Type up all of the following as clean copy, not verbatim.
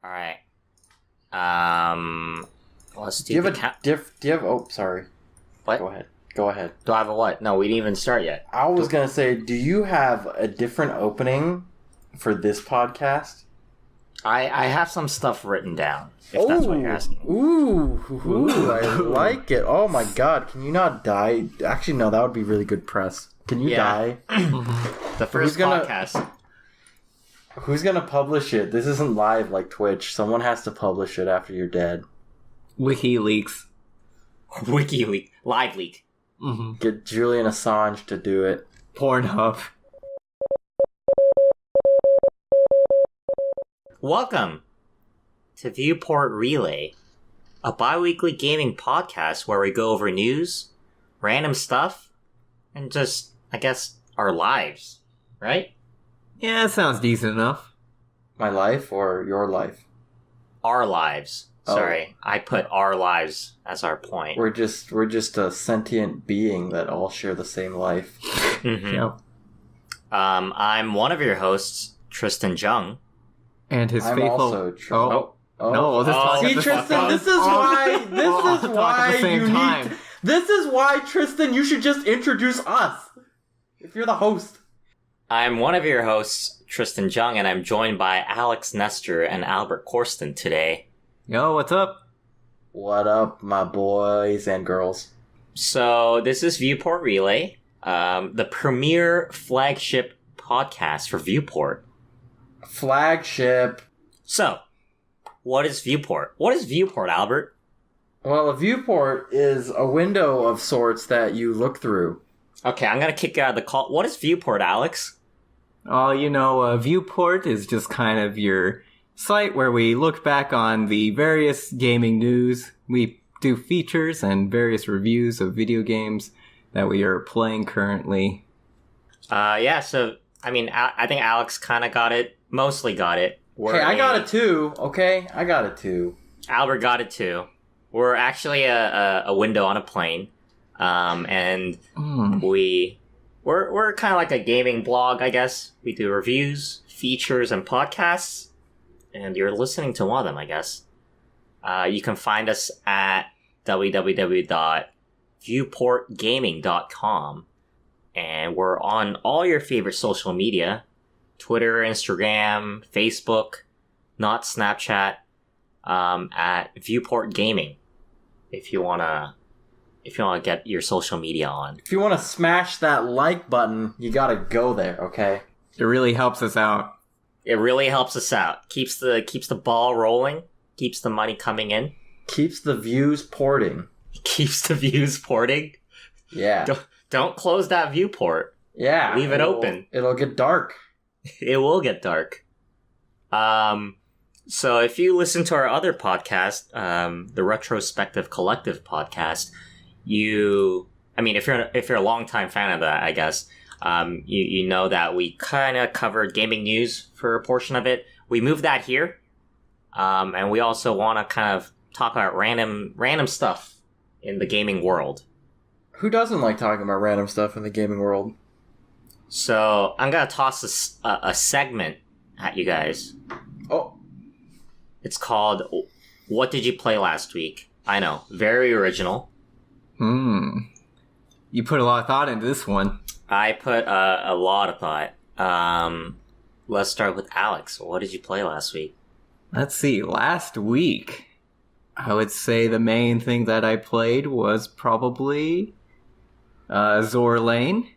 All right. Let's do. Do you have? Oh, sorry. What? Go ahead. Do I have a what? No, we didn't even start yet. I was gonna say, do you have a different opening for this podcast? I have some stuff written down. If that's what you're asking. Ooh, I like it. Oh my god, can you not die? Actually, no, that would be really good press. Can you die? The first podcast. Who's gonna publish it? This isn't live like Twitch. Someone has to publish it after you're dead. WikiLeaks. WikiLeaks. Live leak. Mm-hmm. Get Julian Assange to do it. Pornhub. Welcome to Viewport Relay, a bi-weekly gaming podcast where we go over news, random stuff, and just, I guess, our lives, right? Yeah, that sounds decent enough. My life or your life? Our lives. Sorry, I put our lives as our point. We're just a sentient being that all share the same life. Mm-hmm. Yep. I'm one of your hosts, Tristan Jung. And his I'm faithful... also Oh. No, this See, Tristan, this is why Tristan, you should just introduce us. If you're the host. I'm one of your hosts, Tristan Jung, and I'm joined by Alex Nestor and Albert Corsten today. Yo, what's up? What up, my boys and girls? So, this is Viewport Relay, the premier flagship podcast for Viewport. Flagship. So, what is Viewport? What is Viewport, Albert? Well, a viewport is a window of sorts that you look through. Okay, I'm gonna kick you out of the call. What is Viewport, Alex? Oh, Viewport is just kind of your site where we look back on the various gaming news. We do features and various reviews of video games that we are playing currently. I think Alex kind of got it. Mostly got it. I got it too, okay? I got it too. Albert got it too. We're actually a window on a plane. And we're kind of like a gaming blog, I guess. We do reviews, features, and podcasts. And you're listening to one of them, I guess. You can find us at www.viewportgaming.com. And we're on all your favorite social media. Twitter, Instagram, Facebook, not Snapchat, at Viewport Gaming. If you wanna get your social media on. If you wanna smash that like button, you gotta go there, okay? It really helps us out. It really helps us out. Keeps the ball rolling. Keeps the money coming in. Keeps the views porting. Keeps the views porting. Yeah. Don't close that viewport. Yeah. Leave it open. It'll get dark. It will get dark. So if you listen to our other podcast, the Retrospective Collective podcast, if you're a longtime fan of that, I guess, you know that we kind of covered gaming news for a portion of it. We moved that here, and we also want to kind of talk about random stuff in the gaming world. Who doesn't like talking about random stuff in the gaming world? So I'm gonna toss a segment at you guys. Oh. It's called "What Did You Play Last Week?" I know, very original. You put a lot of thought into this one. I put a lot of thought. Let's start with Alex. What did you play last week? Let's see. Last week, I would say the main thing that I played was probably Azur Lane.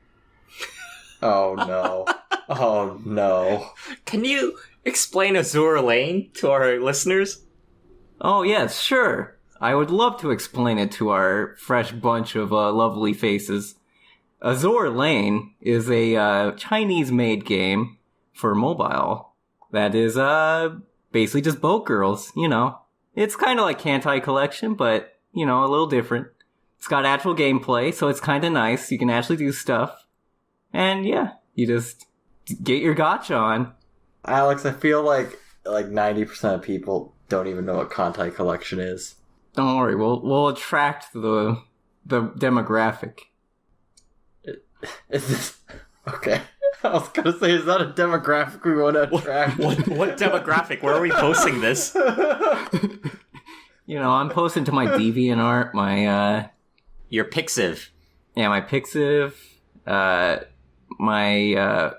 Oh no. Oh no. Can you explain Azur Lane to our listeners? Oh yes, sure. I would love to explain it to our fresh bunch of lovely faces. Azur Lane is a Chinese-made game for mobile that is basically just boat girls, It's kind of like Kantai Collection, but, a little different. It's got actual gameplay, so it's kind of nice. You can actually do stuff. And yeah, you just get your gotcha on. Alex, I feel like 90% of people don't even know what Kantai Collection is. Don't worry, we'll attract the demographic. Is this... Okay. I was gonna say, is that a demographic we want to attract? What demographic? Where are we posting this? I'm posting to my DeviantArt, my Your Pixiv. my Pixiv, my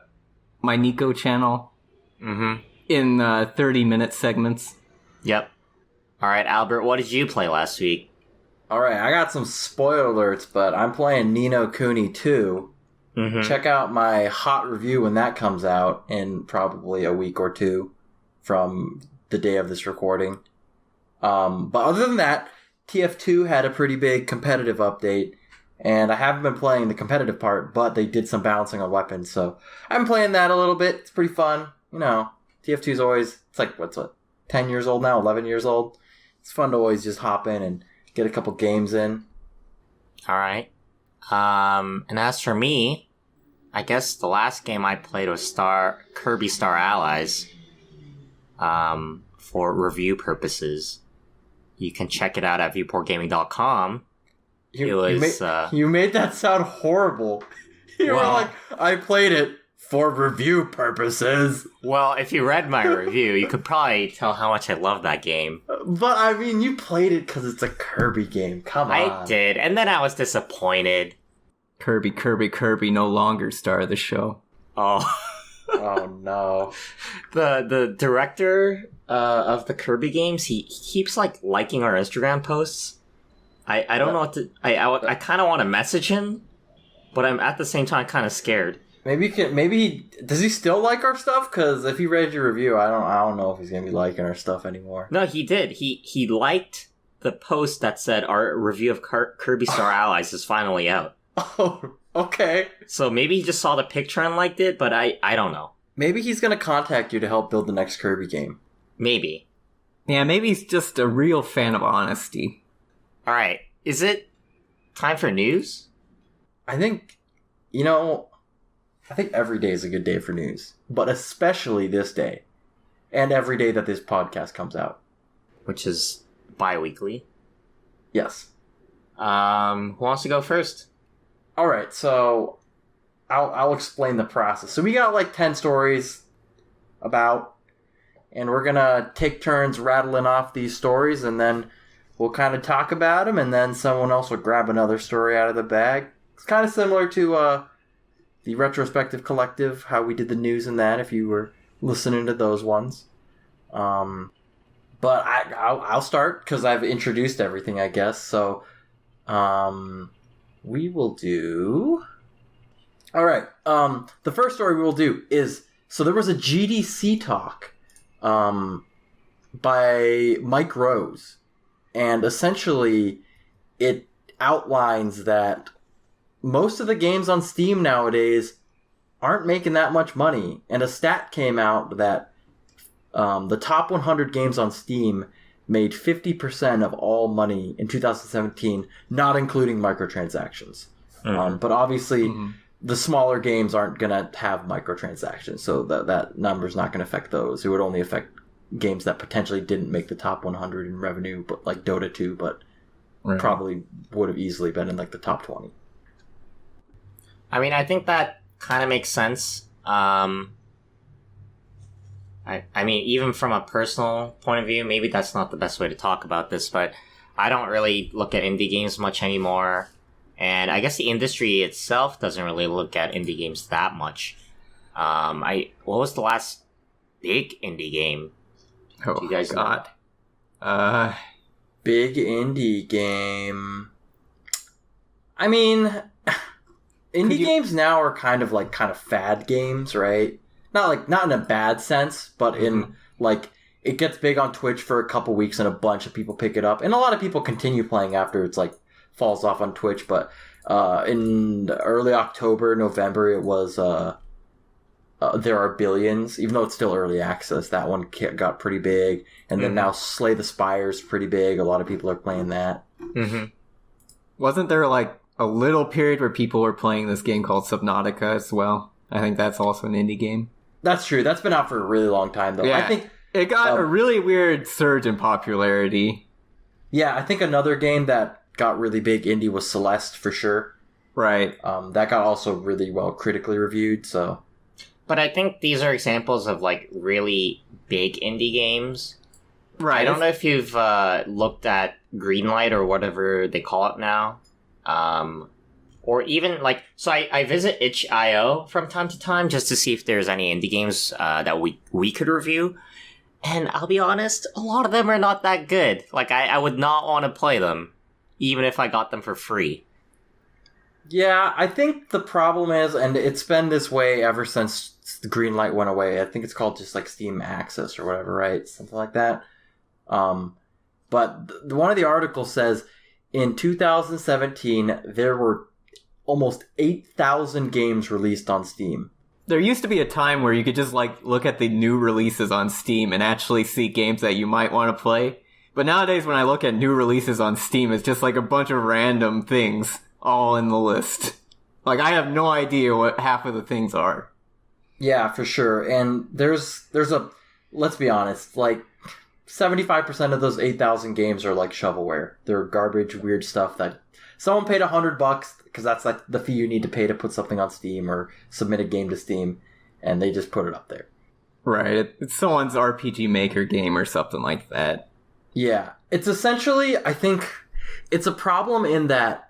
Nico channel. Mm-hmm. In 30-minute segments. Yep. All right, Albert, what did you play last week? All right, I got some spoiler alerts, but I'm playing Ni no Kuni 2. Mm-hmm. Check out my hot review when that comes out in probably a week or two from the day of this recording. But other than that, TF2 had a pretty big competitive update, and I haven't been playing the competitive part, but they did some balancing on weapons, so I'm playing that a little bit. It's pretty fun. TF2 is always, it's like, what's 10 years old now, 11 years old? It's fun to always just hop in and get a couple games in. All right. And as for me, I guess the last game I played was Kirby Star Allies. For review purposes. You can check it out at viewportgaming.com. You made that sound horrible. You were like, I played it for review purposes. Well, if you read my review, you could probably tell how much I love that game. But, I mean, you played it because it's a Kirby game. Come on. I did, and then I was disappointed. Kirby, no longer star of the show. Oh. Oh, no. The director of the Kirby games, he keeps, liking our Instagram posts. I don't know what to... I kind of want to message him, but I'm at the same time kind of scared. Does he still like our stuff? Because if he read your review, I don't know if he's gonna be liking our stuff anymore. No, he did. He liked the post that said our review of Kirby Star Allies is finally out. Oh, okay. So maybe he just saw the picture and liked it, but I don't know. Maybe he's gonna contact you to help build the next Kirby game. Maybe. Yeah, maybe he's just a real fan of honesty. All right, is it time for news? I think every day is a good day for news, but especially this day, and every day that this podcast comes out, which is bi-weekly. Yes. Who wants to go first? All right, so I'll explain the process. So we got 10 stories about, and we're gonna take turns rattling off these stories, and then we'll kind of talk about them, and then someone else will grab another story out of the bag. It's kind of similar to the Retrospective Collective, how we did the news and that, if you were listening to those ones. But I'll start, because I've introduced everything, I guess. So we will do... All right. The first story we will do is... So there was a GDC talk by Mike Rose. And essentially, it outlines that most of the games on Steam nowadays aren't making that much money. And a stat came out that the top 100 games on Steam made 50% of all money in 2017, not including microtransactions. Mm-hmm. But obviously, the smaller games aren't going to have microtransactions, so that number's not going to affect those. It would only affect games that potentially didn't make the top 100 in revenue, but like Dota 2, but probably would have easily been in the top 20. I mean, I think that kind of makes sense. I mean, even from a personal point of view, maybe that's not the best way to talk about this, but I don't really look at indie games much anymore. And I guess the industry itself doesn't really look at indie games that much. What was the last big indie game? Oh, do you guys God. Big indie game. I mean... Indie games now are kind of fad games, right? Not in a bad sense, but in it gets big on Twitch for a couple weeks and a bunch of people pick it up, and a lot of people continue playing after it's falls off on Twitch. But in early October, November, it was There Are Billions, even though it's still early access. That one got pretty big, and then now Slay the Spire's pretty big. A lot of people are playing that. Mm-hmm. Wasn't there a little period where people were playing this game called Subnautica as well? I think that's also an indie game. That's true. That's been out for a really long time, though. Yeah, I think it got a really weird surge in popularity. Yeah, I think another game that got really big indie was Celeste, for sure. Right. That got also really well critically reviewed, so... But I think these are examples of, like, really big indie games. Right. I don't know if you've looked at Greenlight or whatever they call it now. Or even, like... So I visit itch.io from time to time just to see if there's any indie games that we could review. And I'll be honest, a lot of them are not that good. Like, I would not want to play them, even if I got them for free. Yeah, I think the problem is, and it's been this way ever since the green light went away. I think it's called just like Steam Access or whatever, right? Something like that. But one of the articles says in 2017 there were almost 8,000 games released on Steam. There used to be a time where you could just like look at the new releases on Steam and actually see games that you might want to play. But nowadays when I look at new releases on Steam, it's just like a bunch of random things all in the list. Like, I have no idea what half of the things are. Yeah, for sure. And there's a, let's be honest, like 75% of those 8,000 games are like shovelware. They're garbage, weird stuff that someone paid $100 because that's like the fee you need to pay to put something on Steam or submit a game to Steam, and they just put it up there. Right. It's someone's RPG Maker game or something like that. Yeah. It's essentially, I think, it's a problem in that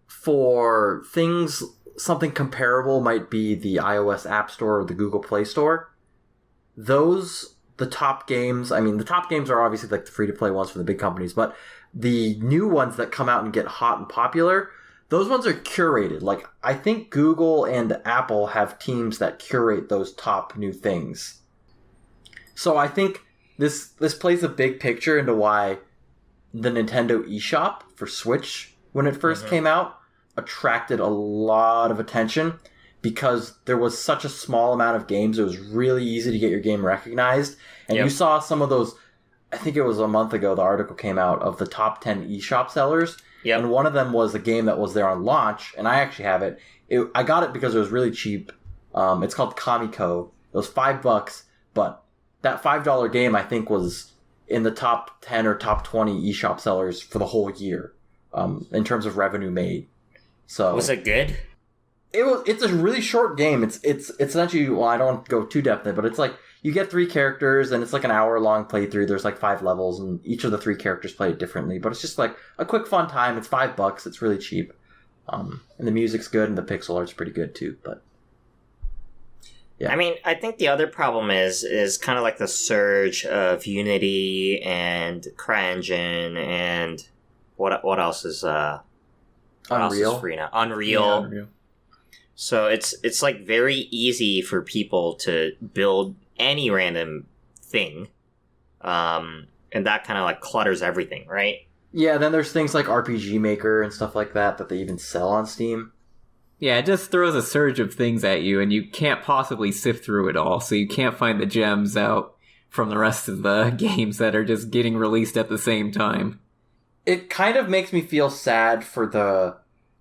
for things, something comparable might be the iOS App Store or the Google Play Store. The top games, I mean, the top games are obviously like the free-to-play ones for the big companies, but the new ones that come out and get hot and popular, those ones are curated. Like, I think Google and Apple have teams that curate those top new things. So I think this plays a big picture into why the Nintendo eShop for Switch, when it first came out, attracted a lot of attention because there was such a small amount of games. It was really easy to get your game recognized. And you saw some of those, I think it was a month ago, the article came out of the top 10 eShop sellers. Yep. And one of them was a game that was there on launch, and I actually have it. I got it because it was really cheap. It's called Kamiko. It was $5, but that $5 game, I think, was in the top 10 or top 20 eShop sellers for the whole year in terms of revenue made. So was it good? It's a really short game. It's essentially, well, I don't want to go too depth in it, but it's like you get 3 characters and it's like an hour-long playthrough. There's like 5 levels and each of the 3 characters play it differently, but it's just like a quick fun time. It's $5. It's really cheap. And the music's good and the pixel art's pretty good too, but yeah. I mean, I think the other problem is kind of like the surge of Unity and CryEngine and what else is Unreal. Else is free now? Unreal. Yeah, Unreal. So it's like very easy for people to build any random thing, and that kind of like clutters everything, right? Yeah, then there's things like RPG Maker and stuff like that they even sell on Steam. Yeah, it just throws a surge of things at you, and you can't possibly sift through it all, so you can't find the gems out from the rest of the games that are just getting released at the same time. It kind of makes me feel sad for the,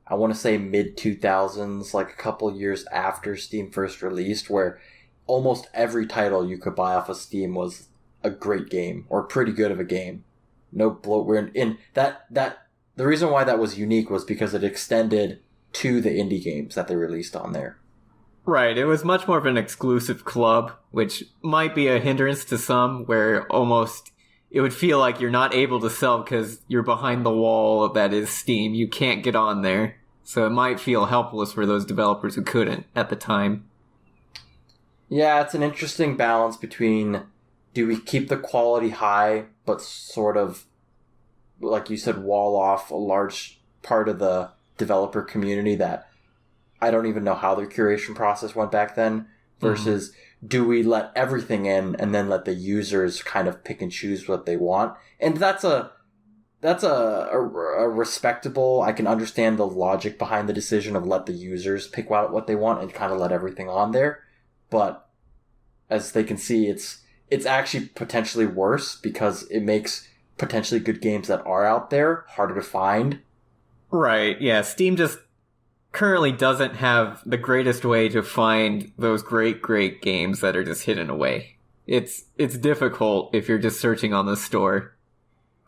I want to say mid-2000s, like a couple years after Steam first released, where almost every title you could buy off of Steam was a great game, or pretty good of a game. No bloatware. And that the reason why that was unique was because it extended to the indie games that they released on there. Right, it was much more of an exclusive club, which might be a hindrance to some, where almost it would feel like you're not able to sell because you're behind the wall that is Steam. You can't get on there. So it might feel helpless for those developers who couldn't at the time. Yeah, it's an interesting balance between, do we keep the quality high, but sort of, like you said, wall off a large part of the developer community that I don't even know how their curation process went back then, versus do we let everything in and then let the users kind of pick and choose what they want? And that's a respectable, I can understand the logic behind the decision of let the users pick out what they want and kind of let everything on there. But as they can see, it's actually potentially worse because it makes potentially good games that are out there harder to find. Right, yeah. Steam just currently doesn't have the greatest way to find those great games that are just hidden away. It's difficult if you're just searching on the store.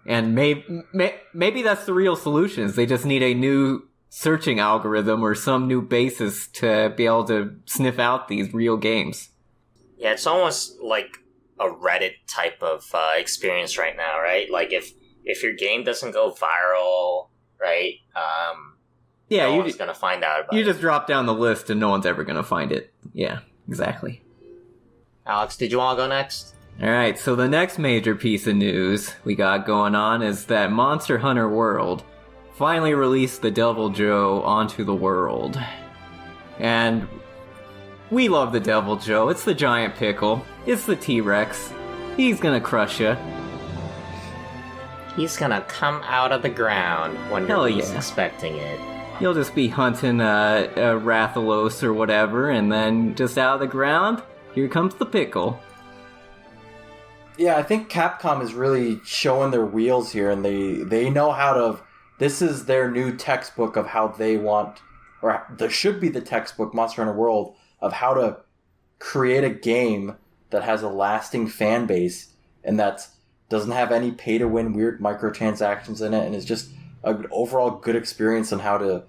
And maybe that's the real solution, is they just need a new searching algorithm or some new basis to be able to sniff out these real games. Yeah, it's almost like a Reddit type of experience right now, right? Like if your game doesn't go viral, right? Yeah, no one's gonna find out about it. You just drop down the list and no one's ever gonna find it. Yeah, exactly. Alex, did you want to go next? Alright, so the next major piece of news we got going on is that Monster Hunter World finally released the Deviljho onto the world. And we love the Deviljho. It's the giant pickle. It's the T-Rex. He's gonna crush ya. He's gonna come out of the ground when you're least expecting it. You'll just be hunting a Rathalos or whatever, and then just out of the ground, here comes the pickle. Yeah, I think Capcom is really showing their wheels here, and they know how to... This is their new textbook of how they want... Or there should be the textbook, Monster Hunter World, of how to create a game that has a lasting fan base, and that doesn't have any pay-to-win weird microtransactions in it, and is just an overall good experience on how to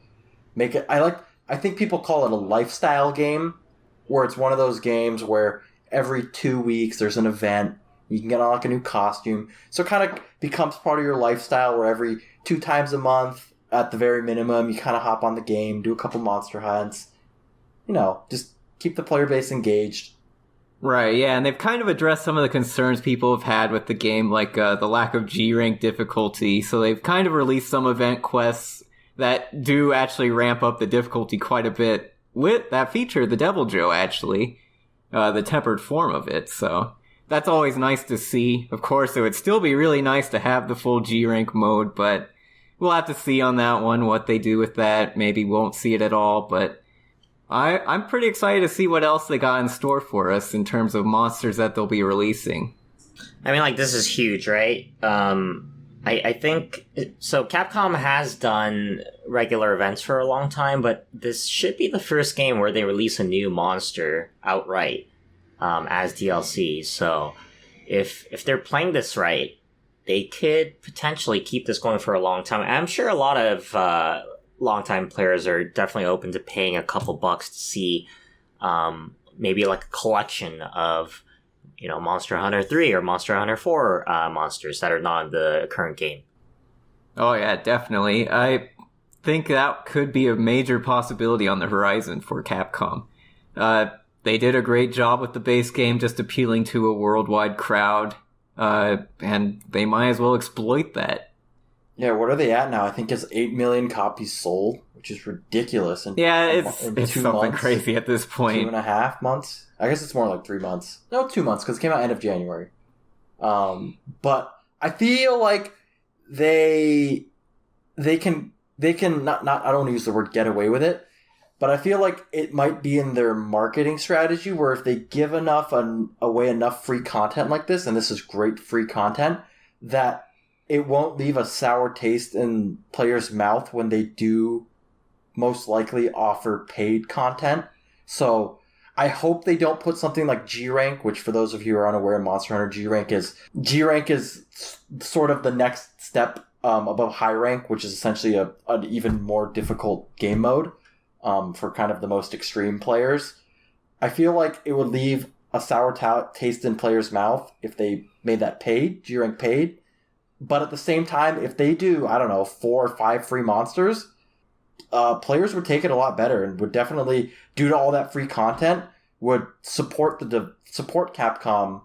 make it... I think people call it a lifestyle game, where it's one of those games where every 2 weeks there's an event. You can get like a new costume. So it kind of becomes part of your lifestyle where every 2 times a month, at the very minimum, you kind of hop on the game, do a couple monster hunts. You know, just keep the player base engaged. Right, yeah, and they've kind of addressed some of the concerns people have had with the game, like the lack of G-rank difficulty. So they've kind of released some event quests that do actually ramp up the difficulty quite a bit with that feature, the Deviljho, actually. The tempered form of it, so... That's always nice to see. Of course, it would still be really nice to have the full G-rank mode, but we'll have to see on that one what they do with that. Maybe won't see it at all, but I'm pretty excited to see what else they got in store for us in terms of monsters that they'll be releasing. I mean, like, this is huge, right? I think... So Capcom has done regular events for a long time, but this should be the first game where they release a new monster outright. As DLC. So if they're playing this right, they could potentially keep this going for a long time. I'm sure a lot of longtime players are definitely open to paying a couple bucks to see maybe like a collection of, you know, Monster Hunter 3 or Monster Hunter 4 monsters that are not in the current game. Oh yeah, definitely. I think that could be a major possibility on the horizon for Capcom. They did a great job with the base game, just appealing to a worldwide crowd, and they might as well exploit that. Yeah, what are they at now? I think it's 8 million copies sold, which is ridiculous. It's something months, crazy at this point. 2.5 months? I guess it's more like 3 months. No, 2 months, because it came out end of January. But I feel like they can not I don't want to use the word get away with it, but I feel like it might be in their marketing strategy where if they give away enough free content like this, and this is great free content, that it won't leave a sour taste in players' mouth when they do most likely offer paid content. So I hope they don't put something like G-Rank, which for those of you who are unaware, Monster Hunter G-Rank is sort of the next step above high rank, which is essentially an even more difficult game mode. For kind of the most extreme players. I feel like it would leave a sour taste in players' mouth if they made that paid, G-Rank paid. But at the same time, if they do, 4 or 5 free monsters, players would take it a lot better and would definitely, due to all that free content, would support Capcom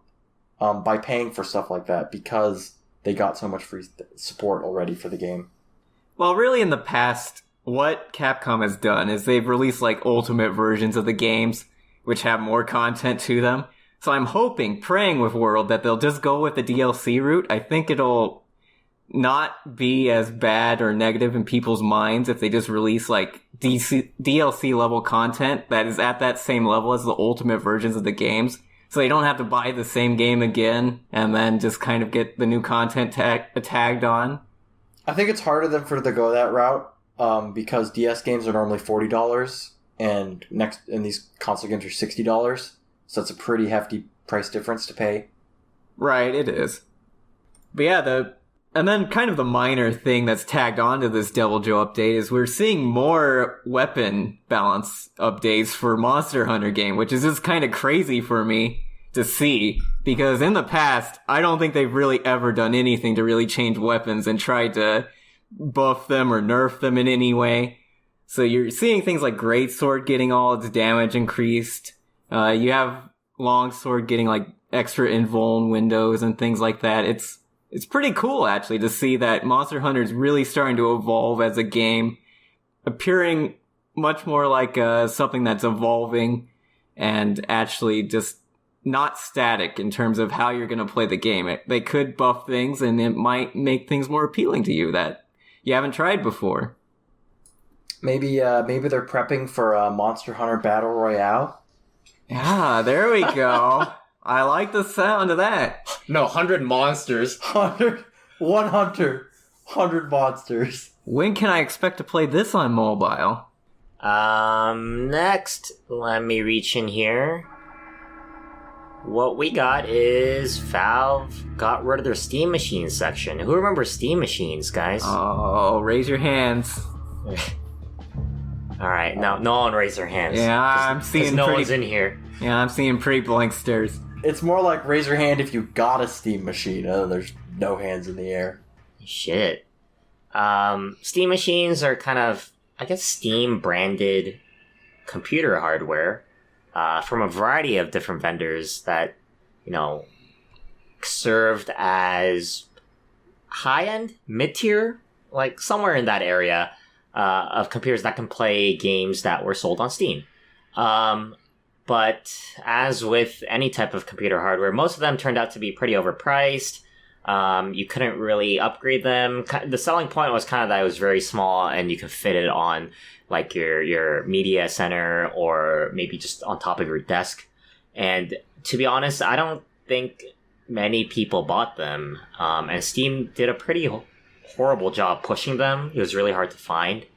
by paying for stuff like that because they got so much free support already for the game. Well, really in the past... What Capcom has done is they've released like ultimate versions of the games, which have more content to them. So I'm praying with World that they'll just go with the DLC route. I think it'll not be as bad or negative in people's minds if they just release like DLC level content that is at that same level as the ultimate versions of the games. So they don't have to buy the same game again and then just kind of get the new content tagged on. I think it's harder than for them to go that route. Because DS games are normally $40 and these console games are $60. So it's a pretty hefty price difference to pay. Right, it is. But yeah, And then kind of the minor thing that's tagged onto this Deviljho update is we're seeing more weapon balance updates for Monster Hunter game, which is just kind of crazy for me to see, because in the past, I don't think they've really ever done anything to really change weapons and tried to buff them or nerf them in any way. So you're seeing things like Greatsword getting all its damage increased. You have Longsword getting like extra invuln windows and things like that. It's pretty cool, actually, to see that Monster Hunter is really starting to evolve as a game, appearing much more like something that's evolving and actually just not static in terms of how you're going to play the game. They could buff things, and it might make things more appealing to you that you haven't tried before. Maybe they're prepping for a Monster Hunter Battle Royale. Yeah, there we go. I like the sound of that. No, 100 monsters. 1 hunter. 100 monsters. When can I expect to play this on mobile? Next, let me reach in here. What we got is Valve got rid of their Steam Machines section. Who remembers Steam Machines, guys? Oh, raise your hands. Alright, no one raise their hands. Yeah, I'm seeing no one's in here. Yeah, I'm seeing pretty blank stares. It's more like raise your hand if you got a Steam machine. There's no hands in the air. Shit. Steam Machines are kind of, I guess, Steam-branded computer hardware from a variety of different vendors that, served as high-end, mid-tier, like somewhere in that area of computers that can play games that were sold on Steam. But as with any type of computer hardware, most of them turned out to be pretty overpriced. You couldn't really upgrade them. The selling point was kind of that it was very small and you could fit it on like your media center or maybe just on top of your desk. And to be honest, I don't think many people bought them. And Steam did a pretty horrible job pushing them. It was really hard to find.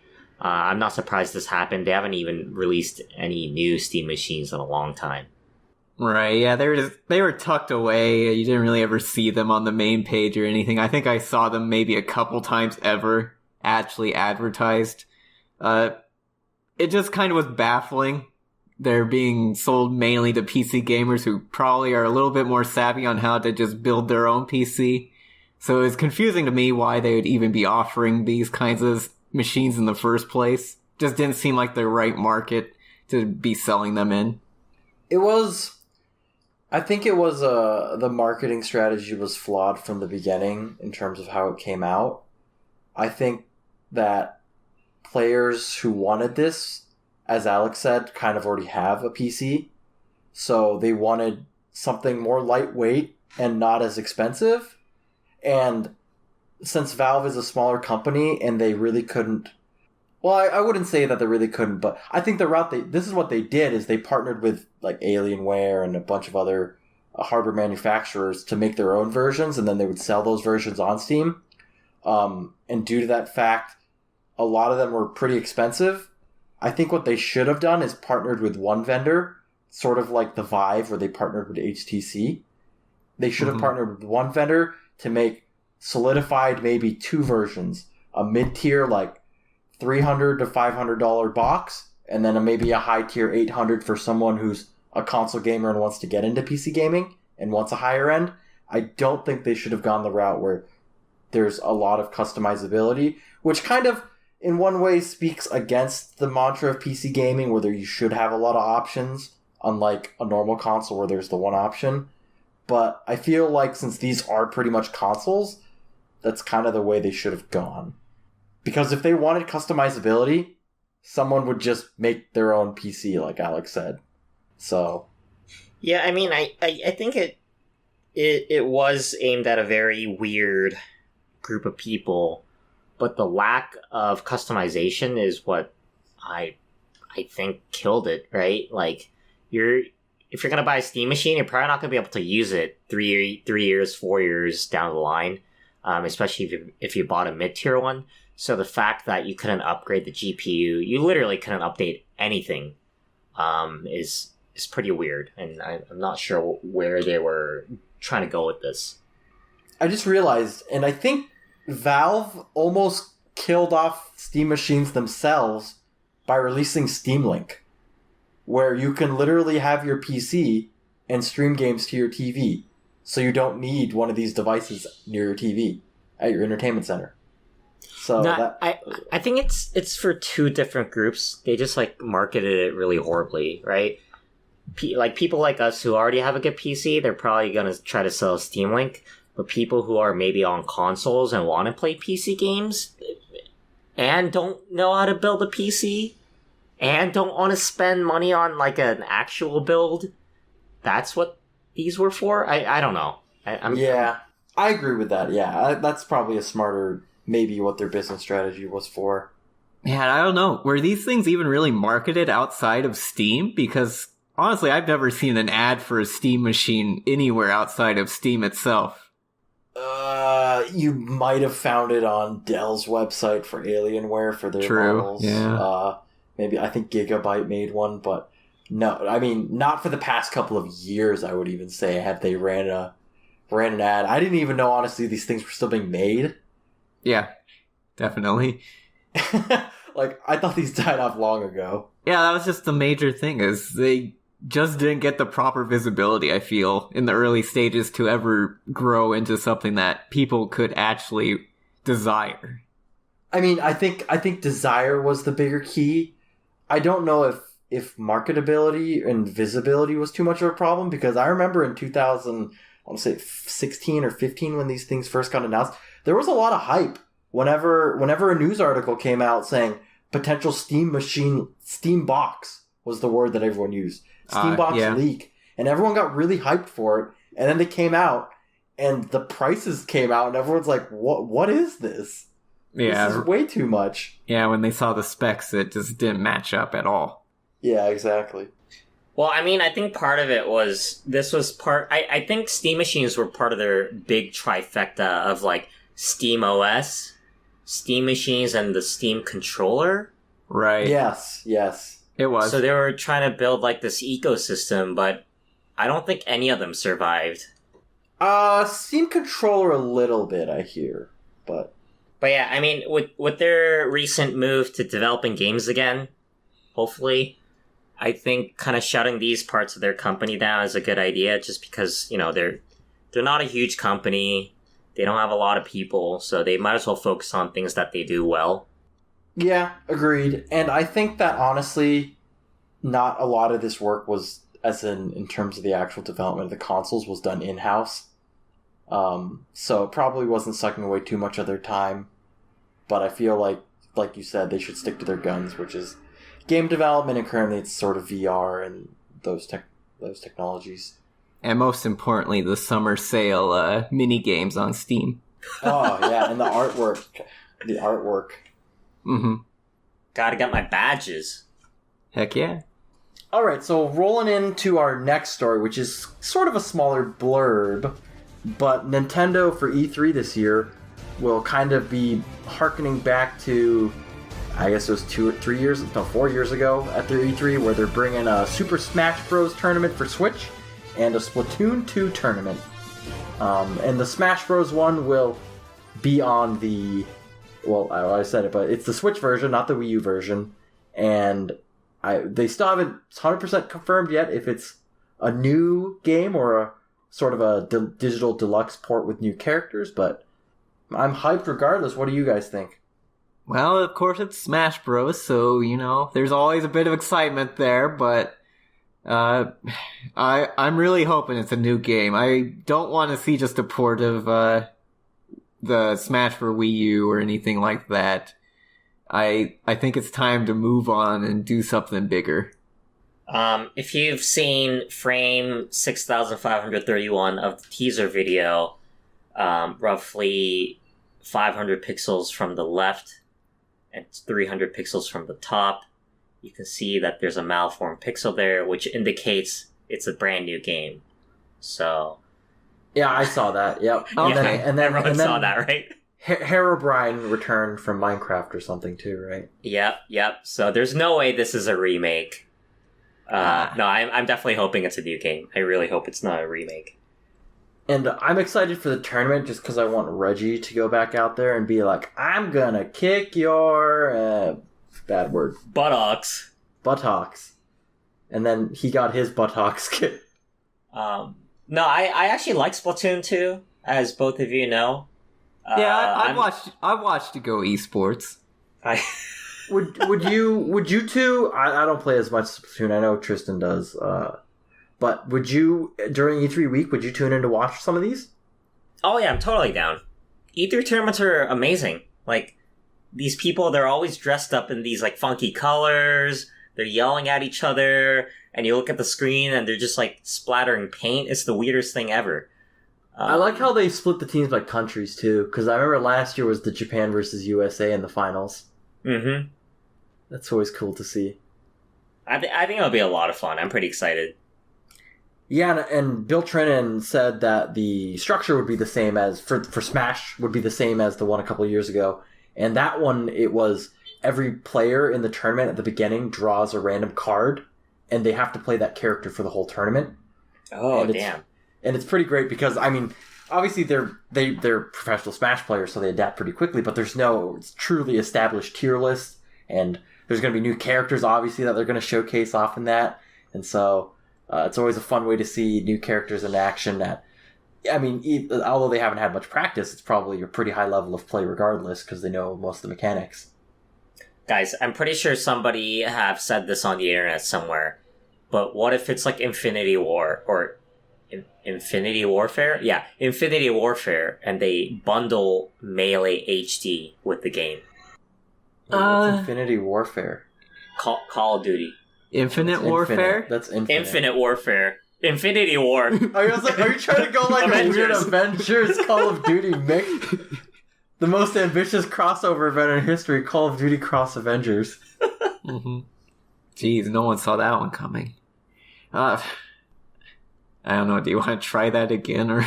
I'm not surprised this happened. They haven't even released any new Steam machines in a long time. Right, yeah, they were tucked away. You didn't really ever see them on the main page or anything. I think I saw them maybe a couple times ever actually advertised. It just kind of was baffling. They're being sold mainly to PC gamers who probably are a little bit more savvy on how to just build their own PC. So it's confusing to me why they would even be offering these kinds of machines in the first place. Just didn't seem like the right market to be selling them in. I think it was the marketing strategy was flawed from the beginning in terms of how it came out. I think that players who wanted this, as Alex said, kind of already have a PC. So they wanted something more lightweight and not as expensive. And since Valve is a smaller company and they really couldn't... Well, I wouldn't say that they really couldn't, but I think the route this is what they did is they partnered with like Alienware and a bunch of other hardware manufacturers to make their own versions, and then they would sell those versions on Steam. And due to that fact, a lot of them were pretty expensive. I think what they should have done is partnered with one vendor, sort of like the Vive where they partnered with HTC. They should have partnered with one vendor to make solidified maybe two versions, a mid-tier like $300 to $500 box, and then maybe a high tier $800 for someone who's a console gamer and wants to get into PC gaming and wants a higher end. I don't think they should have gone the route where there's a lot of customizability, which kind of in one way speaks against the mantra of PC gaming, where you should have a lot of options, unlike a normal console where there's the one option. But I feel like since these are pretty much consoles, that's kind of the way they should have gone. Because if they wanted customizability, someone would just make their own PC, like Alex said. So, yeah, I mean, I think it was aimed at a very weird group of people, but the lack of customization is what I think killed it, right? Like, if you're gonna buy a Steam machine, you're probably not gonna be able to use it 3 years, 4 years down the line, especially if you bought a mid-tier one. So the fact that you couldn't upgrade the GPU, you literally couldn't update anything, is pretty weird, and I'm not sure where they were trying to go with this. I just realized, and I think Valve almost killed off Steam machines themselves by releasing Steam Link, where you can literally have your PC and stream games to your TV, so you don't need one of these devices near your TV at your entertainment center. So I think it's for two different groups. They just like marketed it really horribly, right? Like people like us who already have a good PC, they're probably gonna try to sell Steam Link. But people who are maybe on consoles and want to play PC games and don't know how to build a PC and don't want to spend money on like an actual build, that's what these were for. I don't know. I agree with that. Yeah, that's probably a smarter, maybe what their business strategy was for. Man, I don't know. Were these things even really marketed outside of Steam? Because honestly, I've never seen an ad for a Steam machine anywhere outside of Steam itself. You might have found it on Dell's website for Alienware for their models. Yeah. Maybe I think Gigabyte made one, but no, I mean not for the past couple of years. I would even say had they ran an ad. I didn't even know honestly these things were still being made. Yeah, definitely. Like I thought these died off long ago. Yeah, that was just the major thing is they just didn't get the proper visibility, I feel, in the early stages to ever grow into something that people could actually desire. I mean, I think desire was the bigger key. I don't know if marketability and visibility was too much of a problem, because I remember in 2000, I want to say 16 or 15 when these things first got announced, there was a lot of hype whenever a news article came out saying potential Steam box was the word that everyone used. Steambox leak, and everyone got really hyped for it, and then they came out and the prices came out and everyone's like, what is this? This is way too much. Yeah, when they saw the specs it just didn't match up at all. Yeah, exactly. Well, I mean, I think part of it was I think Steam machines were part of their big trifecta of like Steam OS, Steam machines, and the Steam controller. Right. Yes. It was. So they were trying to build like this ecosystem, but I don't think any of them survived. Steam controller a little bit, I hear, but yeah, I mean, with their recent move to developing games again, hopefully, I think kind of shutting these parts of their company down is a good idea, just because, you know, they're not a huge company, they don't have a lot of people, so they might as well focus on things that they do well. Yeah, agreed. And I think that honestly, not a lot of this work was, as in terms of the actual development of the consoles, was done in-house. So it probably wasn't sucking away too much of their time. But I feel like you said, they should stick to their guns, which is game development, and currently it's sort of VR and those technologies. And most importantly, the summer sale mini games on Steam. Oh, yeah, and the artwork. Mm-hmm. Gotta get my badges. Heck yeah. Alright, so rolling into our next story, which is sort of a smaller blurb, but Nintendo for E3 this year will kind of be hearkening back to, I guess it was 4 years ago at their E3, where they're bringing a Super Smash Bros. Tournament for Switch and a Splatoon 2 tournament. And the Smash Bros. One will be on the... Well, I said it, but it's the Switch version, not the Wii U version. And they still haven't 100% confirmed yet if it's a new game or a sort of a digital deluxe port with new characters, but I'm hyped regardless. What do you guys think? Well, of course it's Smash Bros, so, you know, there's always a bit of excitement there, but I'm really hoping it's a new game. I don't want to see just a port of the Smash for Wii U or anything like that. I think it's time to move on and do something bigger. If you've seen frame 6531 of the teaser video, roughly 500 pixels from the left and 300 pixels from the top, you can see that there's a malformed pixel there, which indicates it's a brand new game. So... Yeah, I saw that. Yep. Okay. And then everyone saw that, right? Herobrine returned from Minecraft or something too, right? Yep. So there's no way this is a remake. No, I'm definitely hoping it's a new game. I really hope it's not a remake. And I'm excited for the tournament just because I want Reggie to go back out there and be like, I'm gonna kick your bad word buttocks. And then he got his buttocks kicked. No, I actually like Splatoon 2, as both of you know. I watched Go Esports. Would you two? I don't play as much Splatoon. I know Tristan does. But would you, during E3 week, would you tune in to watch some of these? Oh yeah, I'm totally down. E3 tournaments are amazing. Like, these people, they're always dressed up in these like funky colors. They're yelling at each other, and you look at the screen and they're just like splattering paint. It's the weirdest thing ever. I like how they split the teams by countries too, because I remember last year was the Japan versus USA in the finals. Mm-hmm. That's always cool to see. I think it'll be a lot of fun. I'm pretty excited. Yeah, and Bill Trinan said that the structure would be the same as for Smash would be the same as the one a couple of years ago, and that one it was every player in the tournament at the beginning draws a random card, and they have to play that character for the whole tournament. Oh, damn! And it's pretty great because I mean, obviously they're professional Smash players, so they adapt pretty quickly. But there's no truly established tier list, and there's going to be new characters obviously that they're going to showcase off in that, and so. It's always a fun way to see new characters in action that, I mean, although they haven't had much practice, it's probably a pretty high level of play regardless because they know most of the mechanics. Guys, I'm pretty sure somebody have said this on the internet somewhere, but what if it's like Infinity War or Infinity Warfare? Yeah, Infinity Warfare, and they bundle Melee HD with the game. What's Infinity Warfare? Call of Duty. Infinite Warfare? That's infinite. Infinite Warfare. Infinity War. I was like, are you trying to go like Avengers. a weird Avengers Call of Duty mix? The most ambitious crossover event in history, Call of Duty Cross Avengers. Mm-hmm. Jeez, no one saw that one coming. I don't know, do you want to try that again, or...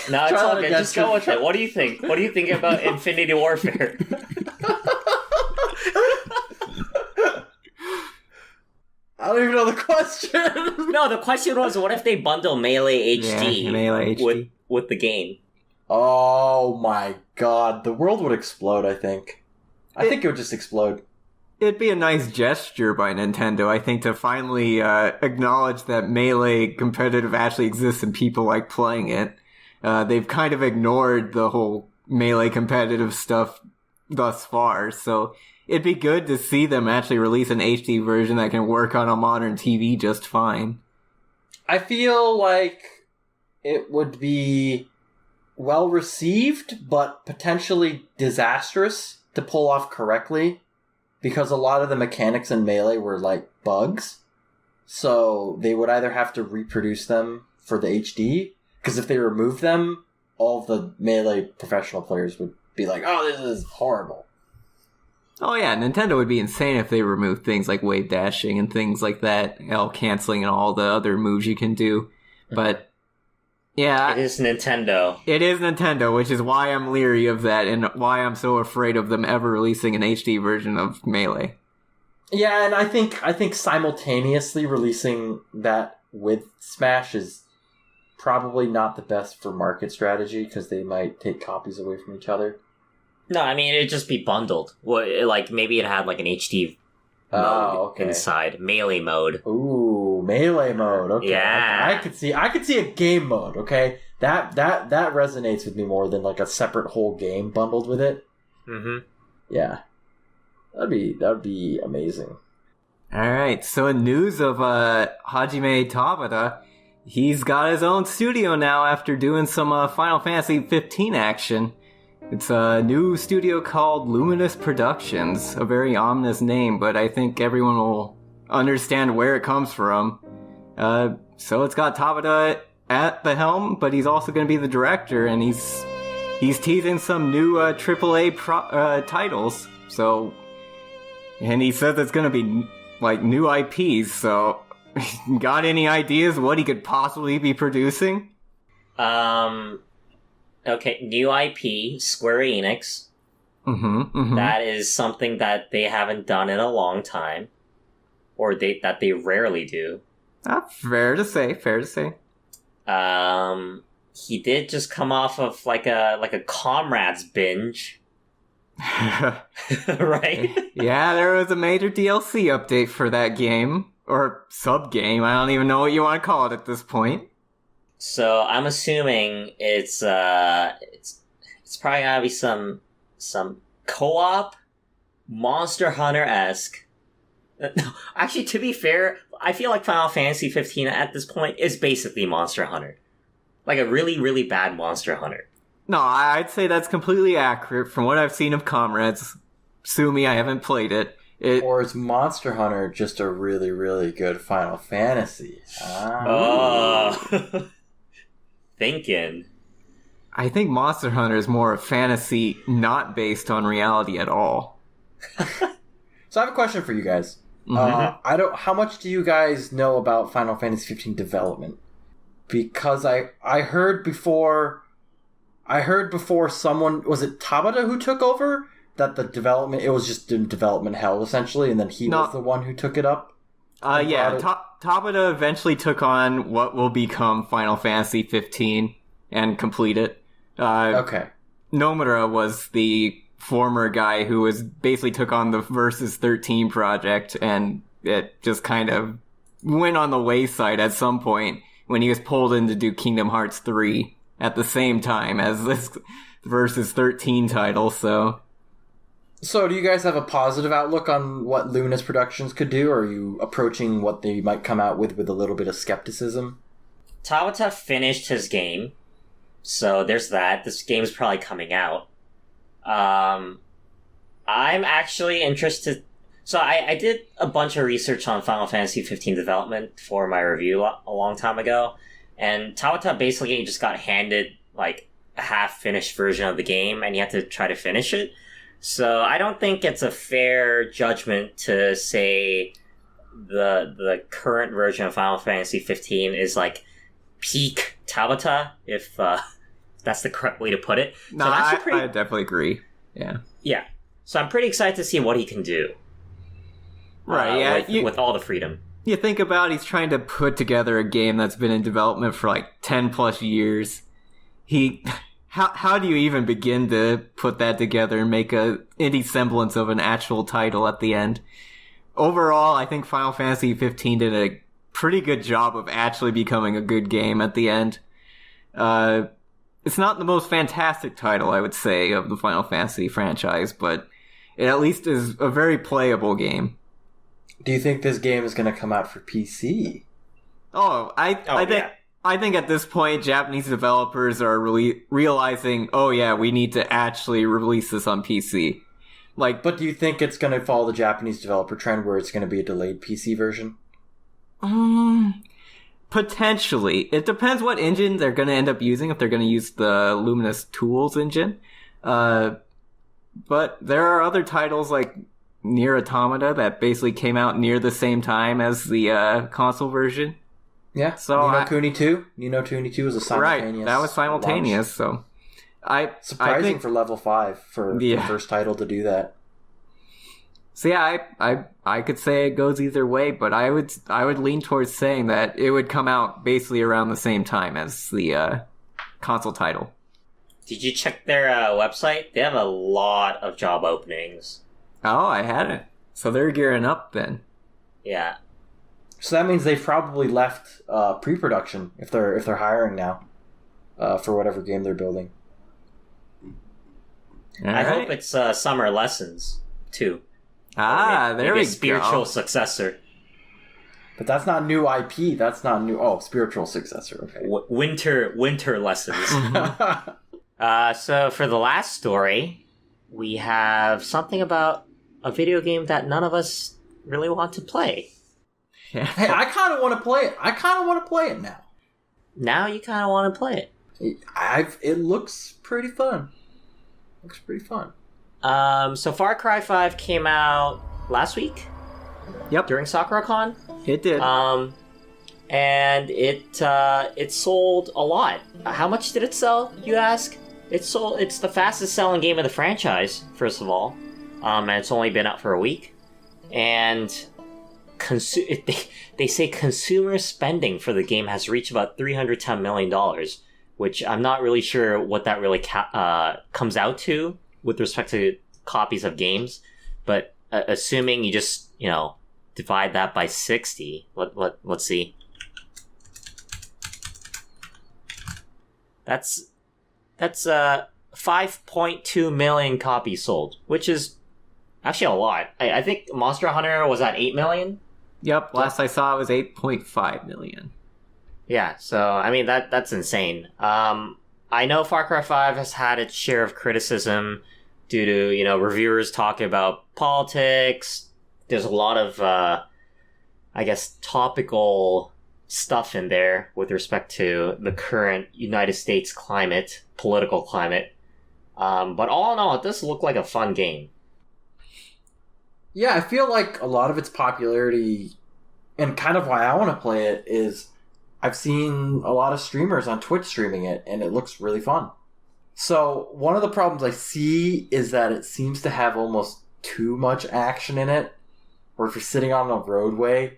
No, it's all good. Just go with it. What do you think? What do you think about Infinity Warfare? I don't even know the question. No, the question was, what if they bundle Melee HD, Melee HD. With the game? Oh my god, the world would explode, I think. I think it would just explode. It'd be a nice gesture by Nintendo, I think, to finally acknowledge that Melee competitive actually exists and people like playing it. They've kind of ignored the whole Melee competitive stuff thus far, so... It'd be good to see them actually release an HD version that can work on a modern TV just fine. I feel like it would be well received, but potentially disastrous to pull off correctly, because a lot of the mechanics in Melee were like bugs. So they would either have to reproduce them for the HD, because if they remove them, all of the Melee professional players would be like, oh, this is horrible. Oh yeah, Nintendo would be insane if they removed things like wave dashing and things like that, L canceling and all the other moves you can do. But yeah, it is Nintendo. It is Nintendo, which is why I'm leery of that and why I'm so afraid of them ever releasing an HD version of Melee. Yeah, and I think simultaneously releasing that with Smash is probably not the best for market strategy because they might take copies away from each other. No, I mean, it'd just be bundled. Like, maybe it had, like, an HD mode inside. Melee mode. Ooh, Melee mode. Okay. Yeah. I could see a game mode, okay? That resonates with me more than, like, a separate whole game bundled with it. Mm-hmm. Yeah. That'd be amazing. Alright, so in news of Hajime Tabata, he's got his own studio now after doing some Final Fantasy 15 action. It's a new studio called Luminous Productions, a very ominous name, but I think everyone will understand where it comes from. So it's got Tabata at the helm, but he's also going to be the director, and he's teasing some new AAA titles. So, and he says it's going to be like new IPs. So, got any ideas what he could possibly be producing? Okay, new IP, Square Enix. Mm-hmm. That is something that they haven't done in a long time. Or that they rarely do. Fair to say. he did just come off of like a Comrades binge, right? Yeah, there was a major DLC update for that game. Or sub-game, I don't even know what you want to call it at this point. So I'm assuming it's probably gonna be some co-op Monster Hunter-esque. No, actually, to be fair, I feel like Final Fantasy 15 at this point is basically Monster Hunter. Like a really, really bad Monster Hunter. No, I'd say that's completely accurate from what I've seen of Comrades. Sue me, I haven't played it. Or is Monster Hunter just a really, really good Final Fantasy? Thinking. I think Monster Hunter is more a fantasy not based on reality at all. So I have a question for you guys. Mm-hmm. How much do you guys know about Final Fantasy 15 development? Because I heard before someone, was it Tabata who took over? That the development, it was just in development hell, essentially, and then he was the one who took it up? Tabata eventually took on what will become Final Fantasy 15 and complete it. Okay. Nomura was the former guy who basically took on the Versus 13 project, and it just kind of went on the wayside at some point when he was pulled in to do Kingdom Hearts 3 at the same time as this Versus 13 title, So do you guys have a positive outlook on what Luminous Productions could do, or are you approaching what they might come out with a little bit of skepticism? Tabata finished his game, so there's that. This game's probably coming out. I'm actually interested. So I did a bunch of research on Final Fantasy 15 development for my review a long time ago, and Tabata basically just got handed like a half-finished version of the game, and he had to try to finish it. So I don't think it's a fair judgment to say the current version of Final Fantasy 15 is like peak Tabata, if that's the correct way to put it. No, so I definitely agree. Yeah. Yeah. So I'm pretty excited to see what he can do. Right, with all the freedom. You think about he's trying to put together a game that's been in development for like 10 plus years. How do you even begin to put that together and make any semblance of an actual title at the end? Overall, I think Final Fantasy 15 did a pretty good job of actually becoming a good game at the end. It's not the most fantastic title, I would say, of the Final Fantasy franchise, but it at least is a very playable game. Do you think this game is going to come out for PC? I think at this point, Japanese developers are realizing, we need to actually release this on PC. But do you think it's going to follow the Japanese developer trend where it's going to be a delayed PC version? Potentially. It depends what engine they're going to end up using, if they're going to use the Luminous Tools engine. But there are other titles like Nier Automata that basically came out near the same time as the console version. Yeah, so Ni no Kuni 2? Ni no Kuni 2 was a simultaneous Right, that was simultaneous, launch. So... Surprising I think, for Level 5 for the first title to do that. So yeah, I could say it goes either way, but I would lean towards saying that it would come out basically around the same time as the console title. Did you check their website? They have a lot of job openings. Oh, I hadn't. So they're gearing up then. Yeah. So that means they've probably left pre-production if they're hiring now for whatever game they're building. I hope it's Summer Lessons too. There we go. Spiritual successor. But that's not new IP. That's not new. Oh, spiritual successor. Okay. Winter Lessons. So for the last story, we have something about a video game that none of us really want to play. Yeah. Hey, I kind of want to play it. I kind of want to play it now. Now you kind of want to play it. It looks pretty fun. Looks pretty fun. So Far Cry 5 came out last week. Yep. During SakuraCon. It did. And it sold a lot. How much did it sell, you ask? It's the fastest selling game of the franchise, first of all. And it's only been out for a week. And they say consumer spending for the game has reached about $310 million, which I'm not really sure what that really comes out to with respect to copies of games. But assuming you just, divide that by 60, let's see. That's 5.2 million copies sold, which is actually a lot. I think Monster Hunter was at 8 million. Yep, last I saw it was 8.5 million. Yeah, so I mean that's insane. I know Far Cry 5 has had its share of criticism due to reviewers talking about politics. There's a lot of topical stuff in there with respect to the current United States political climate. But all in all, it does look like a fun game. Yeah, I feel like a lot of its popularity, and kind of why I want to play it, is I've seen a lot of streamers on Twitch streaming it, and it looks really fun. So one of the problems I see is that it seems to have almost too much action in it, where if you're sitting on a roadway,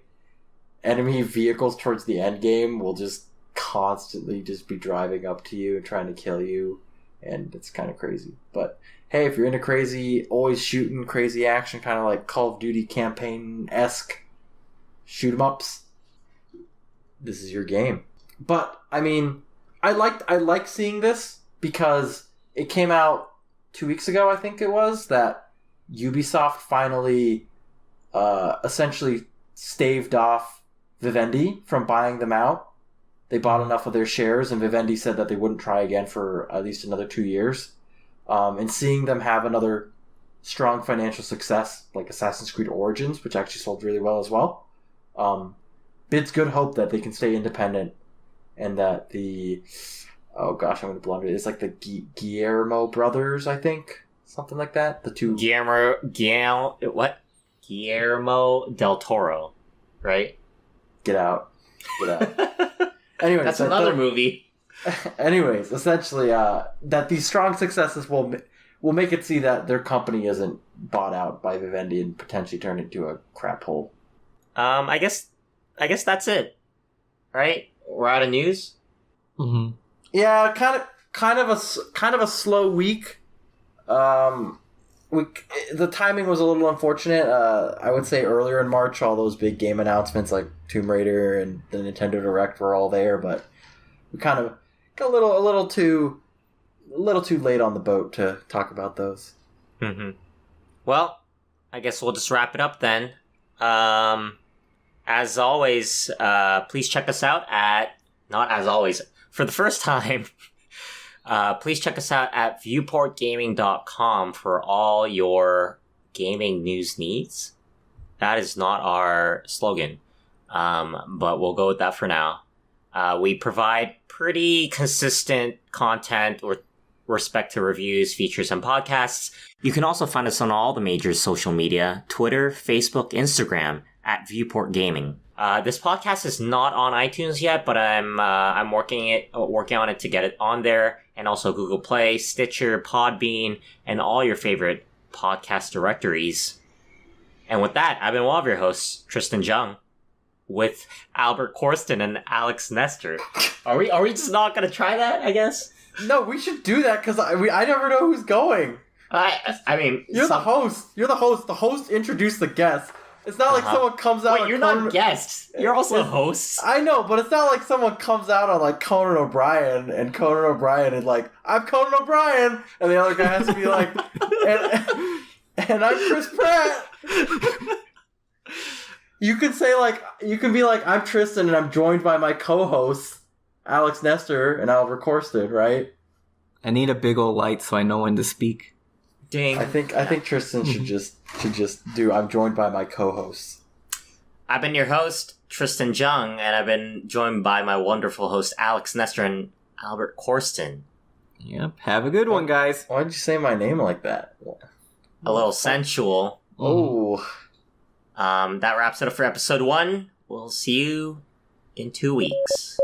enemy vehicles towards the end game will just constantly just be driving up to you and trying to kill you, and it's kind of crazy. But hey, if you're into crazy, always shooting, crazy action, kind of like Call of Duty campaign-esque shoot 'em ups, this is your game. But I mean, I like seeing this because it came out 2 weeks ago, I think it was, that Ubisoft finally essentially staved off Vivendi from buying them out. They bought enough of their shares, and Vivendi said that they wouldn't try again for at least another 2 years. And seeing them have another strong financial success, like Assassin's Creed Origins, which actually sold really well as well, bids good hope that they can stay independent, and that I'm going to blunder it. It's like the Guillermo brothers, I think, something like that. The two Guillermo del Toro, right? Get out. Anyway, that's another movie. Anyways, essentially, that these strong successes will make it see that their company isn't bought out by Vivendi and potentially turn into a crap hole. I guess that's it, right? We're out of news. Mm-hmm. Yeah, kind of a slow week. The timing was a little unfortunate. I would say earlier in March, all those big game announcements like Tomb Raider and the Nintendo Direct were all there, but we kind of got a little too late on the boat to talk about those. Mm-hmm. Well, I guess we'll just wrap it up then. As always, please check us out not as always, for the first time, please check us out at viewportgaming.com for all your gaming news needs. That is not our slogan, but we'll go with that for now. We provide pretty consistent content with respect to reviews, features, and podcasts. You can also find us on all the major social media, Twitter, Facebook, Instagram, at Viewport Gaming. This podcast is not on iTunes yet, but I'm working on it to get it on there, and also Google Play, Stitcher, Podbean, and all your favorite podcast directories. And with that, I've been one of your hosts, Tristan Jung, with Albert Corsten and Alex Nestor. Are we just not gonna try that, I guess? No, we should do that because I never know who's going. I mean, the host. You're the host. The host introduced the guest. It's not like someone comes out. Wait, you're not guests. You're also hosts. I know, but it's not like someone comes out on like Conan O'Brien, and Conan O'Brien is like, "I'm Conan O'Brien," and the other guy has to be like, "And I'm Chris Pratt." You can be like, "I'm Tristan, and I'm joined by my co-hosts, Alex Nestor and Albert Corsten," right? I need a big old light so I know when to speak. Ding. I think Tristan should just do. I'm joined by my co-hosts. I've been your host, Tristan Jung, and I've been joined by my wonderful host, Alex Nestor and Albert Corsten. Yep. Have a good one, guys. Why'd you say my name like that? A little sensual. Oh. That wraps it up for episode 1. We'll see you in 2 weeks.